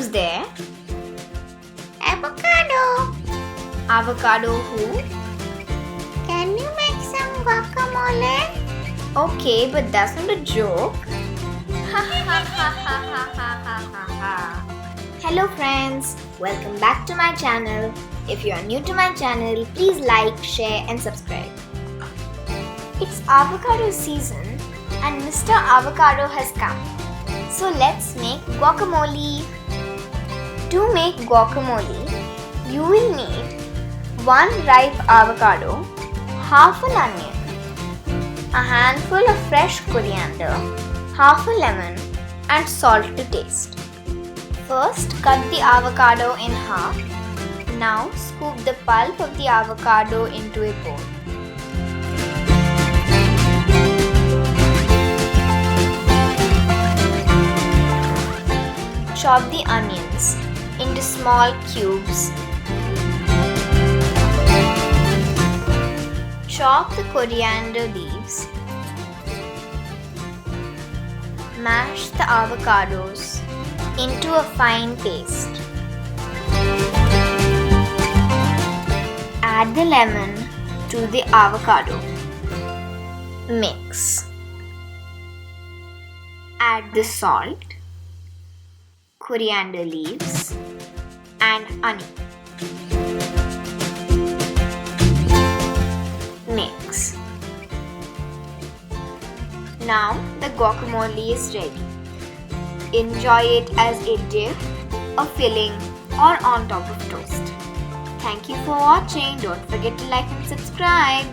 Who's there? Avocado. Avocado who? Can you make some guacamole? Okay, but that's not a joke. Hello friends, welcome back to my channel. If you are new to my channel, please like, share and subscribe. It's avocado season and Mr. Avocado has come. So let's make guacamole. To make guacamole, you will need 1 ripe avocado, half an onion, a handful of fresh coriander, half a lemon and salt to taste. First, cut the avocado in half. Now, scoop the pulp of the avocado into a bowl. Chop the onions into small cubes. Chop the coriander leaves. Mash the avocados into a fine paste. Add the lemon to the avocado. Mix. Add the salt, coriander leaves and onion. Mix. Now the guacamole is ready. Enjoy it as a dip, a filling or on top of toast. Thank you for watching. Don't forget to like and subscribe.